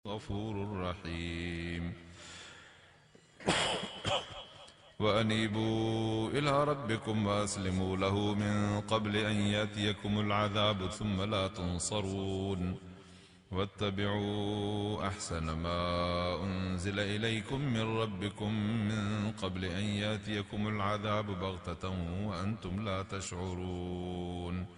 غفور رحيم وأنيبوا إلى ربكم وأسلموا له من قبل أن يأتيكم العذاب ثم لا تنصرون واتبعوا أحسن ما أنزل إليكم من ربكم من قبل أن يأتيكم العذاب بغتة وأنتم لا تشعرون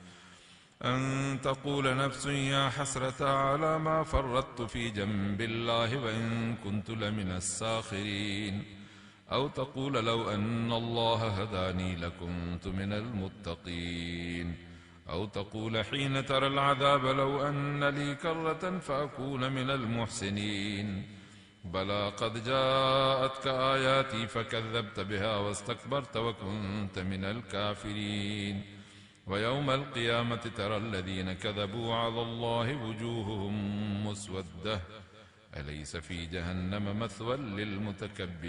أن تقول نفس يا حسرة على ما فرطت في جنب الله وإن كنت لمن الساخرين أو تقول لو أن الله هداني لكنت من المتقين أو تقول حين ترى العذاب لو أن لي كرة فأكون من المحسنين بلى قد جاءتك آياتي فكذبت بها واستكبرت وكنت من الكافرين ويوم القيامة ترى الذين كذبوا على الله وجوههم مسودة أليس في جهنم مثوى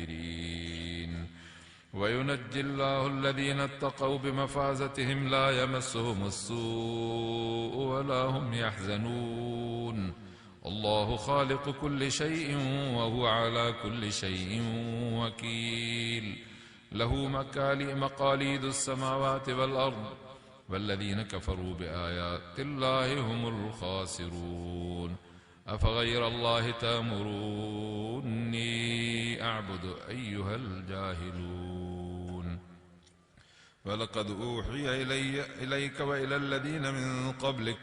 للمتكبرين وينجي الله الذين اتقوا بمفازتهم لا يمسهم السوء ولا هم يحزنون الله خالق كل شيء وهو على كل شيء وكيل له مقاليد السماوات والأرض والذين كفروا بآيات الله هم الخاسرون أفغير الله تأمروني أعبد أيها الجاهلون ولقد أوحي إليك وإلى الذين من قبلك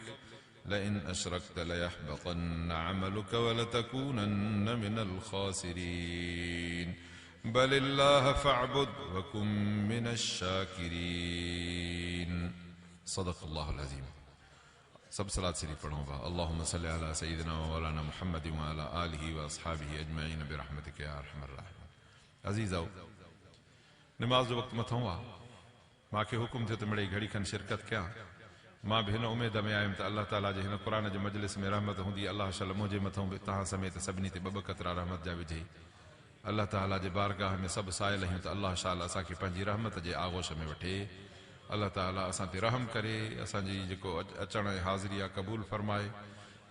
لئن أشركت ليحبطن عملك ولتكونن من الخاسرين بل الله فاعبد وكن من الشاكرين صدق الله العظيم سب صلاة شریف پڑھوں گا اللهم صل على سيدنا ومولانا محمد وعلى آله وأصحابه أجمعين برحمتك يا أرحم الراحمين عزیزو نماز جو وقت مٿوں وا ماکھے حکم تھیو ته مڑی گھڑی کھن شرکت کیا मां भी हिन उमेद में आयुमि त अल्लाह ताला जे हिन क़ुरान जे मजलिस में रहमत हूंदी अल्लाह शल मुंहिंजे मथां बि तव्हां समेत सभिनी ते ॿ क़तरा रहमत जा विझे अल्लाह ताला जे बारगाह में सभु सायल आहियूं त अल्लाह शाल असांखे पंहिंजी रहमत जे आगोश में वठे अल्लाह ताला असां ते रहम करे असांजी जेको अचण ऐं हाज़िरी आहे क़बूल फरमाए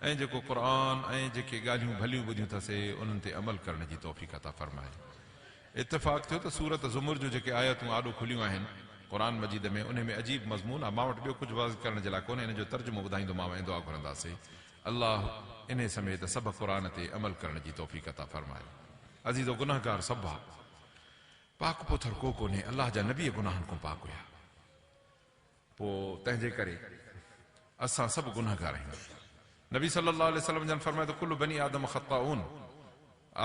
ऐं जेको क़ुरान ऐं जेके ॻाल्हियूं भलियूं ॿुधियूं अथसीं उन्हनि ते अमल करण जी तौफ़ीक़ अता फरमाए इत्तिफ़ाक़ थियो त सूरत ज़ुमुर जूं जेके आयतूं आॾो खुलियूं आहिनि क़ुरान मजीद में उन में अजीब मज़मून आहे मां वटि ॿियो कुझु वाज़ करण जे लाइ कोन्हे इन जो तर्जुमो ॿुधाईंदोमांव ऐं दुआ घुरंदासीं अल्लाह इन समेत सभु क़ुरान ते अमल करण जी तौफ़ीक़ अता फरमाए अज़ीज़ो गुनाहगार सभु आहे पाक पोथर को कोन्हे अल्लाह जा नबी गुनाहनि खां पाक हुया पोइ तंहिंजे करे असां सभु गुनाहगार आहियूं नबी सल्लल्लाहु अलैहि वसल्लम जन फरमाए त कुल्लु बनी आदम ख़ताऊन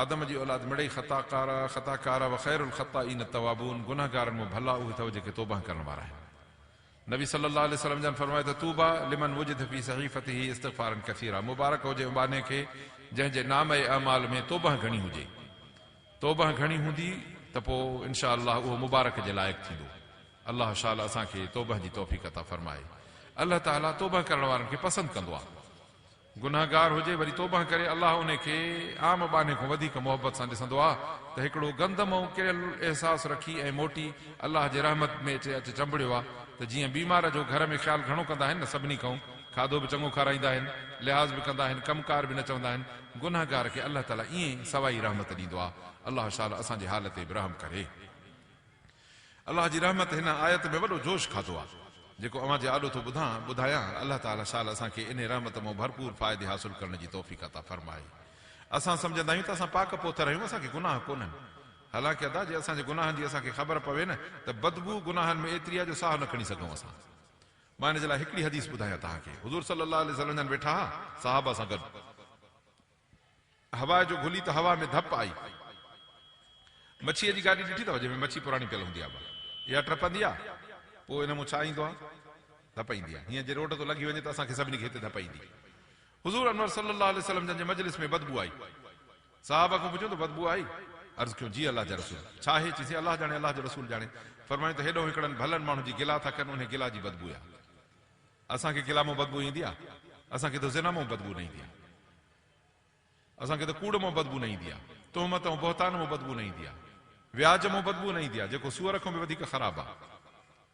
आदम जी औलाद मिड़ई ख़ताकार व ख़ैरुल ख़ताईन तवाबून गुनाहगारनि में भला उहे अथव जेके तौबा करण वारा आहिनि नबी सल्लल्लाहु अलैहि वसल्लम जन फरमाए त तूबा लिमन वुजिद फी सहीफ़तिही इस्तिग़फ़ारन कसीरा मुबारक हुजे बाने खे जंहिंजे नाम ऐं अमाल में तौबा घणी हुजे तौबा घणी हूंदी त पोइ इंशा अल्लाह उहो मुबारक जे लाइक़ थींदो अल्लाह शाल असांखे तौबा जी तौफ़ीक़ अता फरमाए अल्लाह ताला तौबा करण वारनि खे पसंदि कंदो आहे गुनाहगार हुजे वरी तौबा करे अल्लाह उन खे आम बाने खां वधीक मोहबत सां ॾिसंदो आहे त हिकिड़ो गंदम ऐं किरियल अहसासु रखी ऐं मोटी अल्लाह जे रहमत में अचे चंबड़ियो आहे त जीअं बीमार जो घर में ख़्यालु घणो कंदा आहिनि न सभिनी खां खाधो बि चङो खाराईंदा आहिनि लिहाज़ बि कंदा आहिनि कमकार बि न चवंदा आहिनि गुनाहगार खे अल्लाह ताला ईअं सवाई रहमत ॾींदो आहे अल्लाह शाल असांजे हाल ते बि रहम करे अल्लाह जी रहमत हिन आयत में वॾो जोश खाधो आहे जेको अवां जे आॾो थो ॿुधायां अल्लाह ताला शाल असांखे इन रहमत मां भरपूर फ़ाइदे हासिल करण जी तौफ़ीक़ अता फरमाए असां सम्झंदा आहियूं त असां पाक पोथर आहियूं असांखे गुनाह कोन्हनि हालांकि अदा जे असांजे गुनाहनि जी असांखे ख़बर पवे न त बदबू गुनाहनि में एतिरी आहे जो साह न खणी सघूं असां मां हिन जे लाइ हिकिड़ी हदीस ॿुधायां तव्हांखे हुज़ूर सल्लल्लाहु अलैहि वसल्लम वेठा साहबा सां गॾु हवा जो घुली त हवा में धप आई मच्छीअ जी गाॾी ॾिठी अथव जंहिंमें मच्छी पुराणी पियल हूंदी आहे इहा टपंदी आहे पोइ हिन मूं छा ईंदो आहे धप ईंदी आहे हीअं जे रोड तो लॻी वञे त असांखे सभिनी खे हिते धप ईंदी हुज़ूर अनवर सल्लल्लाहु अलैहि वसल्लम जे मजलिस में बदबू आई साहबा खां पुछो त बदबू आई अर्ज़ु कयो जी अल्लाह जा रसूल छा आहे चईसीं अल्लाह ॼाणे अल्लाह जो रसूल ॼाणे फरमायो त हेॾो हिकिड़नि भलनि माण्हू जी गिला था कनि उन गिला जी बदबू आहे असांखे गिला मां बदबू ईंदी आहे असांखे त ज़िना मां बदबू न ईंदी आहे असांखे त कूड़ मां बदबू न ईंदी आहे तोहमत ऐं बोहतान मां बदबू न ईंदी आहे व्याज मां बदबू न ईंदी आहे जेको सूअर खां बि वधीक ख़राबु आहे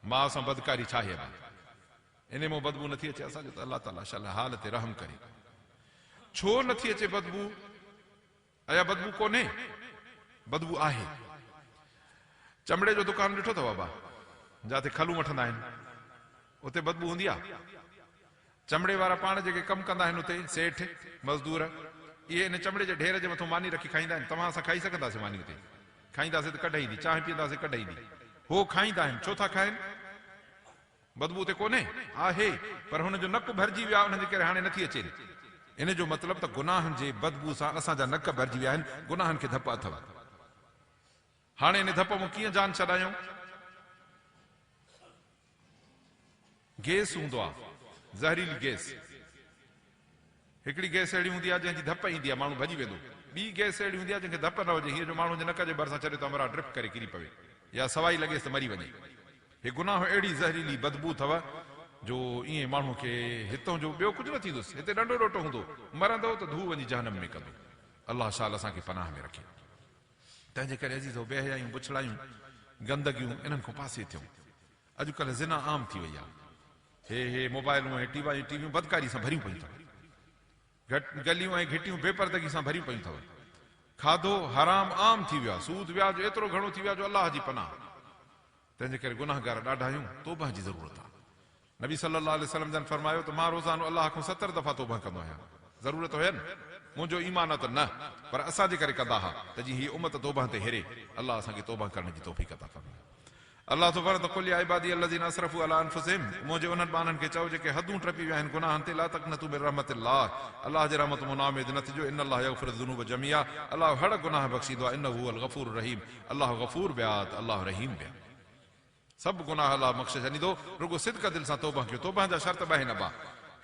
मां सां बदकारी छा आहे इन मां बदबू नथी अचे असांजो त अल्लाह ताला शाला हाल ते रहम करे छो नथी अचे बदबू अया बदबू कोन्हे? बदबू आहे। चमड़े जो दुकान ॾिठो अथव बाबा, जिते खलूं वठंदा आहिनि, उते बदबू हूंदी आहे? चमड़े वारा पाण जेके कमु कंदा आहिनि उते, सेठ मज़दूर, इहे इन चमड़े जे ढेर जे मथां मानी रखी खाईंदा आहिनि। तव्हां असां खाई सघंदासीं मानी उते? खाईंदासीं त कढ ईंदी, चांहि पीअंदासीं कढ ईंदी। हो खाईंदा आहिनि, छो था खाइनि? बदबू उते कोन्हे? आहे, पर हुनजो नक भरिजी वियो आहे, उनजे करे हाणे नथी अचे। इन जो मतिलबु त गुनाहनि जे बदबू सां असांजा नक भरिजी विया आहिनि, गुनाहनि खे धप अथव। हाणे इन धप मां कीअं जान छॾायूं? गैस हूंदो आहे, ज़हरीली गैस। हिकिड़ी गैस अहिड़ी हूंदी आहे जंहिंजी धप ईंदी आहे, माण्हू भॼी वेंदो। ॿी गैस अहिड़ी हूंदी आहे जंहिंखे धप न हुजे, हीअ जो माण्हू जे नक जे भरिसां चढ़े त अमरा ड्रिप करे किरी पवे या सवाई लॻेसि त मरी वञे। हे गुनाह अहिड़ी ज़हरीली बदबू अथव जो ईअं माण्हू खे हितां जो ॿियो कुझु न थींदुसि। हिते ॾंडो ॾोटो हूंदो, मरंदो त धू वञी जहनम में कंदो। अलाह शाल असांखे पनाह में रखे। तंहिंजे करे अजीज़ो, बेहयायूं, बुछड़ायूं, गंदगियूं, इन्हनि खां पासे थियूं। अॼुकल्ह ज़िना आम थी वई आहे। हे मोबाइलूं ऐं टीवियूं बदकारी सां भरियूं पयूं अथव। गलियूं ऐं घिटियूं बेपर्दगी सां भरियूं पयूं अथव। खाधो हराम आम थी वियो आहे। सूद व्याज एतिरो घणो थी वियो आहे जो अलाह जी पनाह। तंहिंजे करे गुनाहगार ॾाढा आहियूं, तौबा जी ज़रूरत आहे। नबी सल्लल्लाहु अलैहि वसल्लम जन फरमायो त मां रोज़ानो अलाह खां 70 दफ़ा तौबा कंदो आहियां। ज़रूरत हुयनि, मुंहिंजो ईमान त न, पर असांजे करे कंदा हुआ त जी हीअ उम्मत तौबा ते हेरे। अलाह असांखे तौबा करण जी तौफ़ीक़ अता फरमाए। अलाह तो फरमाए त कुल या इबादी अल्लज़ीना असरफू अला अनफुसिहिम, मुंहिंजे उन्हनि बाननि खे चओ जेके हदूं टपी विया आहिनि गुनाहनि ते, ला तक़नतू मिन रहमतिल्लाह, अलाह जे रहमत मां नाउमीद न थिजो। इन अल्लाह यग़फिरु ज़ुनूब जमीआ, अलाह हर गुनाह बख़्शीदो आहे। इन्नहु हुवल गफ़ूरुर रहीम, अलाह गफ़ूर बि आहे, अलाह रहीम बि आहे। सभु गुनाह अलाह बख़्शे छॾींदो, रुगो सिदक़ दिलि सां तौबा कयो। तौबा जा शर्त ॿ आहिनि।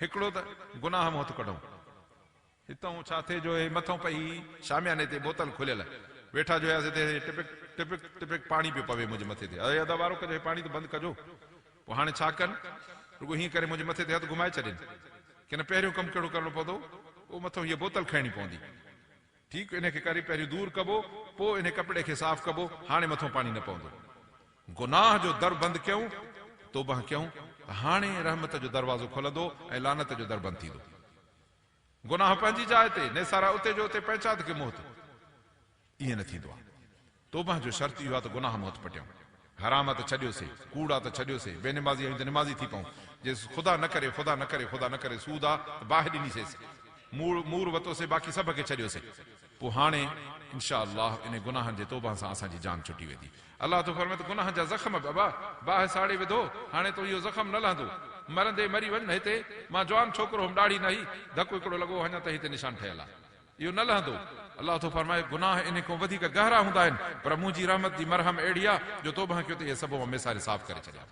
हिकिड़ो त गुनाह मां हथु कढूं। हितां छा थिए जो मथां पई शामियाने ते बोतल खुलियल, वेठा जो आहे टिपिक टिपिक टिपिक पाणी पियो पवे मुंहिंजे मथे ते। अरे अदा वारो कजो, पाणी त बंदि कजो। पोइ हाणे छा कनि? रुगो हीअं करे मुंहिंजे मथे ते हथु घुमाए छॾनि। की न पहिरियों कमु कहिड़ो करिणो पवंदो? पोइ मथां हीअ बोतल खणणी पवंदी। ठीकु, इनखे करे पहिरियों दूर कबो, पोइ इन कपिड़े खे साफ़ कबो। हाणे मथां पाणी न पवंदो। गुनाह जो दर बंदि कयूं, तौबा कयूं, हाणे रहमत जो दरवाज़ो खुलंदो ऐं लानत जो दर बंदि थींदो। गुनाह पंहिंजी जाइ ते, नेसारा उते जो उते, पहचान के मुंहं ते, ईअं न थींदो आहे। तौबा जो शर्त इहो आहे त गुनाह मुंहं पटियूं। हराम त छॾियोसीं, कूड़ा त छॾियोसीं, बेनमाज़ी आहियूं त निमाज़ी थी पऊं। जे ख़ुदा न करे, ख़ुदा न करे, ख़ुदा न करे सूद आहे त बाहि ॾिनीसींसि, मूर वरितोसीं, बाक़ी सभ खे छॾियोसीं। पोइ हाणे इंशा अल्लाह इन गुनाहनि जे तौबा सां असांजी जान छुटी वेंदी। अलाह तो फरमाए त गुनाह जा ज़ख़्म बाबा बाहि साड़े विधो, हाणे तो इहो ज़ख़्म न लहंदो। मरंदे मरी वञ। हिते मां जवान छोकिरो हुउमि, ॾाढी न ही, धकु हिकिड़ो लॻो, अञा त हिते निशान ठहियल आहे, इहो न लहंदो। अलाह तो फरमाए गुनाह इन खां वधीक गहरा हूंदा आहिनि, पर मुंहिंजी रहमत जी मरहम अहिड़ी आहे जो तौबा कयो त इहे सभु मेसारे साफ़ करे छॾिया।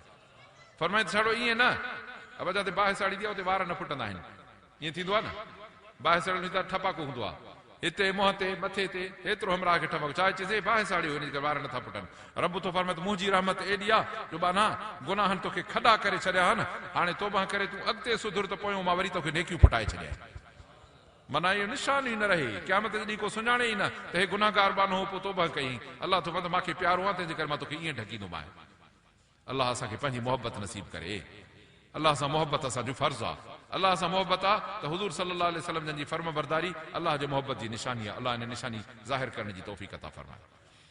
फरमाए छड़ो ईअं न, अब जिते बाहि साड़ी दी आहे उते वार न फुटंदा आहिनि। ईअं थींदो आहे न, बाहि साड़ी त ठपाको हूंदो आहे, हिते मुंहं ते मथे ते एतिरो हमरा खे ठपाको, छा चइजे बाहि साड़ी हो, इन करे वार नथा फुटनि। रब तो फरमाए मुंहिंजी रहमत एॾी आहे जो बाना गुनाहनि तोखे खॾा करे छॾिया आहिनि। हाणे तौबा करे तूं अॻिते सुधर त पोयों मां वरी तोखे नेकियूं फुटाए छॾिया। माना इहो निशान ई न रहे, क़यामत ॾींहुं को सुञाणे ई न त हे गुनाहगार बानो हो, पोइ तौबा कई। अलाह तो फरमाए मूंखे प्यारो आहे, तंहिंजे करे मां तोखे ईअं ढकींदोमांइ। अलाह असांखे पंहिंजी मोहबत नसीब करे। अलाह सां मोहबत असांजो फर्ज़ु आहे। अलाह सां मोहबत आहे त हुज़ूर सल्लल्लाहु अलैहि वसल्लम जन जी फर्म बरदारी अलाह जे मोहबत जी निशानी आहे। अलाह इन निशानी ज़ाहिर करण जी तौफ़ीक़ अता फरमाए।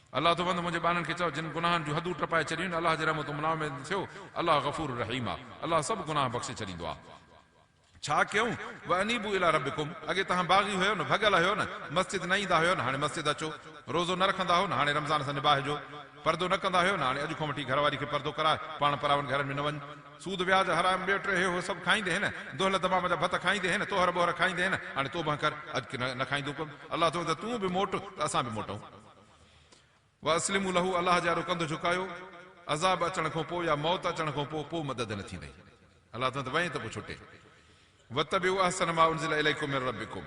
अलाह तो मुंहिंजे ॿारनि खे चओ जिन गुनाहनि जूं हदूं टपाए छॾियूं आहिनि, अलाह जे रहमत मुनाव में थियो। अलाह गफ़ूर रहीम आहे, अलाह सभु गुनाह बख़्शे छॾींदो आहे। छा कयूं? वअनीबू इला रब्बिकुम, अॻे तव्हां बाग़ी हुयो न, भॻल हुयो न, मस्जिद न ईंदा हुयो न, हाणे मस्जिद अचो। रोज़ो न रखंदा हो न, हाणे रमज़ान सां निभाइजो। पर्दो न कंदा हुयो न, हाणे अॼु खां वठी घरवारी खे पर्दो कराए, पाण परावनि घरनि में न वञ। सूद व्याज हराम ॿियो टे हे हो सभु खाईंदे न, दोहल तमाम जा भत खाईंदे न, तोहर बोहर खाईंदे न, हाणे तौबा कर, अॼु की न खाईंदो कोन। अलाह तो त तूं बि मोट त असां बि मोटूं। व अस्लिमू लहू, अलाह जारो कंधु झुकायो। अज़ाब अचण खां पोइ या मौत अचण खां पोइ मदद न थींदी। अलाह तो त वञे त पोइ छुटे। वतबिउ अहसन मा उनज़िल इलैकुम मिन रब्बिकुम,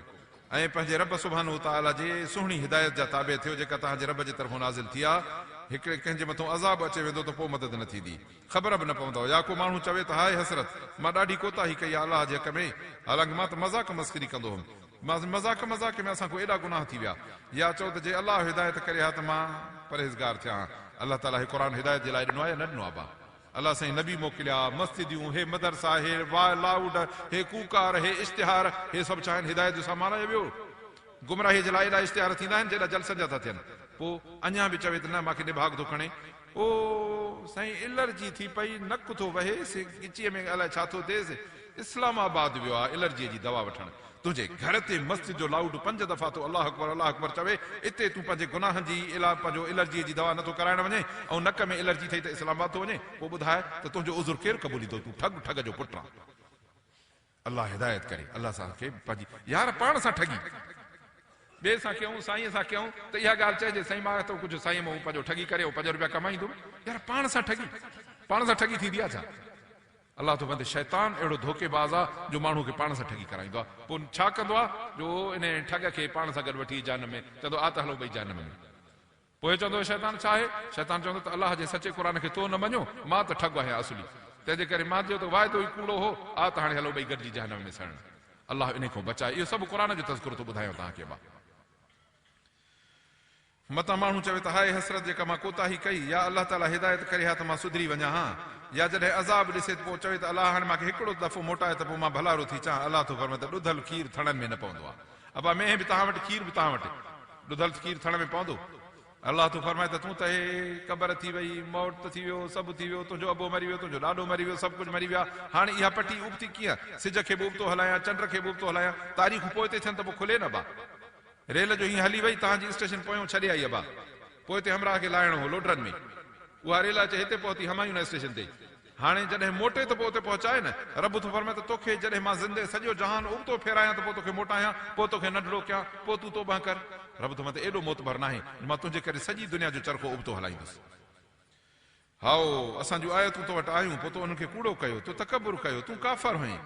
ऐं पंहिंजे रब सुभाणे तआला जे सुहिणी हिदायत जा ताबे थियो जेका तव्हांजे रब जे तरफ़ां नाज़िल थी आहे। हिकिड़े कंहिंजे मथां अज़ाब अचे वेंदो त पोइ मदद न थींदी, ख़बर बि न पवंदो। या को माण्हू चवे त हाय हसरत, मां ॾाढी कोताही कई आहे अलाह जे हक़ में, हालांकि मां त मज़ाक मस्करी कंदो हुउमि, मां मज़ाक में असां को एॾा गुनाह थी विया। या चओ त जे अलाह हिदायत करे हा त मां परहेज़गार थियां। अलाह ताला हे क़ुर हिदायत जे लाइ ॾिनो आहे या न ॾिनो आहे? बा अलाह साईं नबी मोकिलिया, मस्जिदियूं, हे मदरसा, हे लाउड, हे कूकार, हे इश्तिहार, हे सभु छा आहिनि? हिदायत जो सामान आहे। ॿियो गुमराही जे लाइ एॾा इश्तिहार थींदा आहिनि जेॾा जलसनि जा था थियनि, पोइ अञा बि चवे त न मूंखे निभाग थो खणे, ओ साईं एलर्जी थी पई, नक थो वहे, गिचीअ में अलाए छा थो थिएसि, इस्लामाबाद वियो आहे एलर्जीअ जी दवा वठणु, तुंहिंजे घर ते मस्जिद जो लाउड 5 दफ़ा तो अल्लाह अकबर चवे, इते तूं पंहिंजे गुनाहनि जी पंहिंजो एलर्जीअ जी दवा नथो कराइण वञे ऐं नक में एलर्जी थई त इस्लामाबाद थो वञे, पोइ ॿुधाए त तुंहिंजो उज़ुर केरु क़बूलींदो, तूं ठग जो पुटु आहे। अल्लाह हिदायत करे, अल्लाह असांखे पंहिंजी यार पाण सां ठगी ॿिए सां कयूं, साईं सां कयूं त इहा ॻाल्हि चइजे साईं मां त कुझु साईं मां पंहिंजो ठगी करे 5 रुपया कमाईंदुमि, यार पाण सां ठगी थींदी आहे छा? अल्लाह तो बंदे शैतान अहिड़ो धोखेबाज़ आहे जो माण्हू खे पाण सां ठगी कराईंदो आहे, पोइ छा कंदो आहे जो इन ठग खे पाण सां गॾु वठी जहन्नम में चवंदो आ त हलो भई जहन्नम में, पोइ चवंदो शैतान छा आहे, शैतान चवंदो त अल्लाह जे सचे क़ुर खे तो न मञो, मां त ठग आहियां असली, तंहिंजे करे मां चयो त वाइदो ई कूड़ो हो, आ त हाणे हलो भई गॾिजी जहन्नम में सड़न, अल्लाह इन खां बचाए। इहो सभु क़ुर जो तज़किरो थो ॿुधायां तव्हांखे। मतां माण्हू चवे त हाय हसरत जेका मां कोताही कई, या अल्लाह ताला हिदायत करे हा त मां सुधरी वञा हा, या जॾहिं अज़ाब ॾिसे त पोइ चवे त अल्लाह हाणे मूंखे हिकिड़ो दफ़ो मोटाए त पोइ मां भलारो थी चां, अल्लाह तो फरमाए त ॾुधल खीर थणनि में न पवंदो आहे, अबा में बि तव्हां वटि खीर बि तव्हां वटि, ॾुधल खीर थण में पवंदो? अल्लाह तो फरमाए त तूं त हे क़बर थी वई, मौत थी वियो, सभु थी वियो, तुंहिंजो अबो मरी वियो, तुंहिंजो ॾाॾो मरी वियो, सभु कुझु मरी विया, हाणे इहा पटी उबती कीअं, सिज खे बि उबतो हलायां, चंड खे बि उबतो हलायां, तारीख़ूं पोइ ते थियनि त पोइ खुले न बा, रेल जो हीअं हली वई तव्हांजी स्टेशन पोयों छॾे आई अबा, पोइ हिते हमराह खे लाहिणो हो लोडरनि में, उहा रेल अचे हिते पहुती हमायूं स्टेशन ते, हाणे जॾहिं मोटे त पोइ उते पहुचाए न, रब थो फरमाए त तोखे जॾहिं मां ज़िंदे सॼो जहान उबतो फेरायां त पोइ तोखे मोटायां, पोइ तोखे नंढड़ो कयां, पोइ तूं तौबा कर, रब थो मत एॾो मोतबर नाहे, मां तुंहिंजे करे सॼी दुनिया जो चरखो उबतो हलाईंदुसि। हाओ असां जूं आयतूं तो वटि आयूं, पोइ तो उन्हनि खे कूड़ो कयो, तो तकबुर कयो, तूं काफ़र हुई,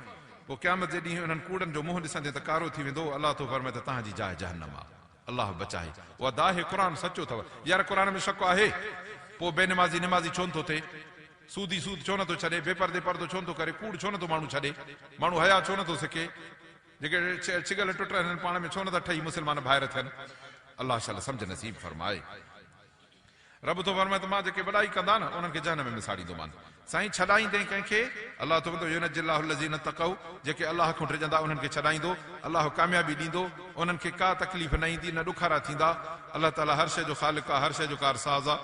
पोइ क़यामत जे ॾींहुं उन्हनि कूड़नि जो मुंहुं ॾिसंदे त कारो थी वेंदो, अल्लाह थो फरमाए त तव्हांजी जाइ जहन्नम आहे, अल्लाह बचाए। उहा दाहे क़ुर सचो अथव, यार क़ुर में शक आहे, पोइ बेनमाज़ी निमाज़ी छो नथो थिए, सूदी सूद छो नथो छॾे, बेपर्दे पर्दो छो नथो करे, कूड़ छो नथो माण्हू छॾे, माण्हू हया छो नथो सिखे, जेके छिगल टुट आहिनि पाण में छो नथा ठही मुस्लमान ॿाहिरि थियनि, अल्लाह शाला सम्झ नसीब फरमाए। रब थो फरमाए त मां जेके वॾाई कंदा न उन्हनि खे जहन्नम में साड़ींदोमान, साईं छॾाईंदे कंहिंखे अल्लाह थो युनज्जिल्लाहु लज़ीन तक़ौ, जेके अल्लाह खां डिॼंदा उन्हनि खे छॾाईंदो, अल्लाह कामयाबी ॾींदो, उन्हनि खे का तकलीफ़ न ईंदी, न ॾुखारा थींदा, अल्लाह ताला हर शइ जो ख़ालिक़ आहे, हर शइ जो कारसाज़ आहे,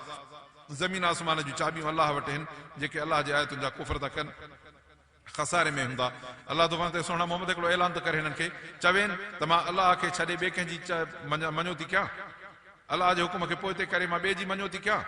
ज़मीन आसमान जूं चाबियूं अल्लाह वटि आहिनि, जेके अल्लाह जे आयतुनि जा कुफ़र था कनि खसारे में हूंदा, अल्लाह तो फरमाए सोना मोहम्मद हिकिड़ो ऐलान त करे हिननि खे, चवेनि त मां अल्लाह खे छॾे ॿिए कंहिंजी मञो थी कयां, अल्लाह जे हुकुम खे पोइ करे मां ॿिए जी मञो थी कयां,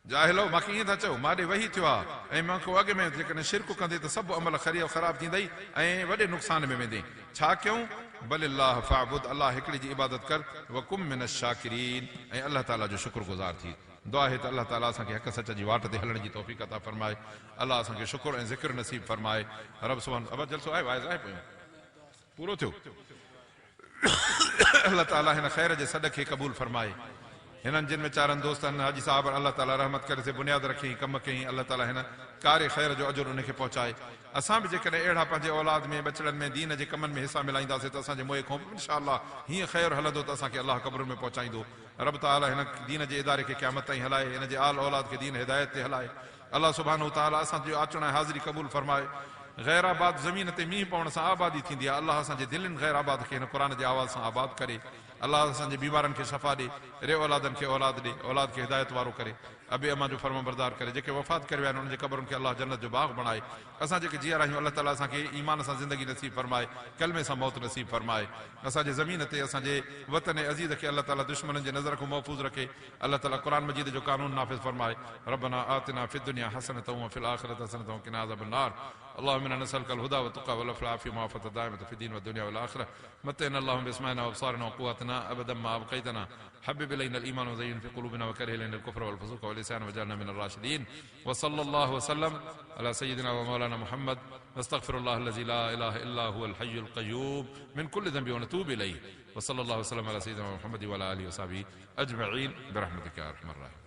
जाहिलो मांखे ईअं था चओ, मां ॾे वही थियो आहे, ऐं मूंखे अॻु में जेकॾहिं शिरक कंदे त सभु अमल ख़राब थींदई ऐं वॾे नुक़सान में वेंदे, छा कयूं, बलिल्लाह फ़अबुद, अल्लाह हिकिड़े जी इबादत कर, वकुम मिन शाकिरीन, ऐं अल्लाह ताला जो शुक्रगुज़ार थी। दुआ आहे त अल्लाह ताला असांखे हक़ सच जी वाट ते हलण जी तौफ़ीक़ अता फरमाए, अल्लाह असांखे शुक्र ऐं ज़िक्र नसीब फरमाए। रब सुभाणे अब जलसो आहे वाइज़ आहे पियो पूरो थियो, अल्लाह ताला हिन ख़ैर जे सॾ खे क़बूल फरमाए, हिननि जिन वीचारनि दोस्तनि हाजी साहब अल्लाह ताला रहमत करे से बुनियाद रखी कम कई, अल्लाह ताला हिन कार्य ख़ैर जो अजुर उनखे पहुचाए। असां बि जेकॾहिं अहिड़ा पंहिंजे औलाद में बचड़नि में दीन जे कमनि में हिसा मिलाईंदासीं त असांजे मुंहुं खां इंशाअल्लाह हीअं ख़ैर हलंदो त असांखे अल्लाह क़ब्र में पहुचाईंदो। रब ताला हिन दीन जे इदारे खे क़यामत ताईं हलाए, हिन जे आल औलाद खे दीन हिदायत ते हलाए। अल्लाह सुब्हानहू ताला असांजो अचण ऐं हाज़िरी क़बूल फरमाए। गैराबाद ज़मीन ते मींहुं पवण सां आबादी थींदी आहे, अल्लाह असांजे दिलनि गैराबाद खे हिन क़ुर जे आवाज़ सां आबाद करे। अल्लाह असांजे बीमारनि खे शफ़ा ॾे, रे औलादनि खे औलाद ॾे, औलाद खे हिदायत वारो करे, अबे अमा जो फर्म बरदार करे। जेके वफ़ात करे विया आहिनि उन्हनि जे क़बरुनि खे अल्लाह जन्नत जो बाग़ बणाए। असां जेके जीअर आहियूं अल्लाह ताला असांखे ईमान सां ज़िंदगी नसीब फरमाए, कलमे सां मौत नसीब फरमाए। असांजे ज़मीन ते असांजे वतन अज़ीज़ खे अल्लाह ताला दुश्मननि जे नज़र खां महफ़ूज़ रखे। अल्लाह ताला क़ुर मजीद जो कानून नाफ़िज़ फरमाए। रब्बना आतिना फ़िद दुनिया हसनतन व फ़िल आख़िरति हसनतन व क़िना अज़ाबन नार। اللهم انا نسالك الهدى والتقى والعفاف والعافيه الدائمه في الدين والدنيا والاخره. متعنا اللهم باسمائنا وابصارنا وقواتنا ابدا ما ابقيتنا. حبب الينا الايمان وزين في قلوبنا وكره الينا الكفر والفسوق والعصيان واجعلنا من الراشدين. وصلى الله وسلم على سيدنا ومولانا محمد. واستغفر الله الذي لا اله الا هو الحي القيوم من كل ذنب ونتوب اليه. وصلى الله وسلم على سيدنا محمد وعلى اله وصحبه اجمعين برحمتك يا ارحم الراحمين.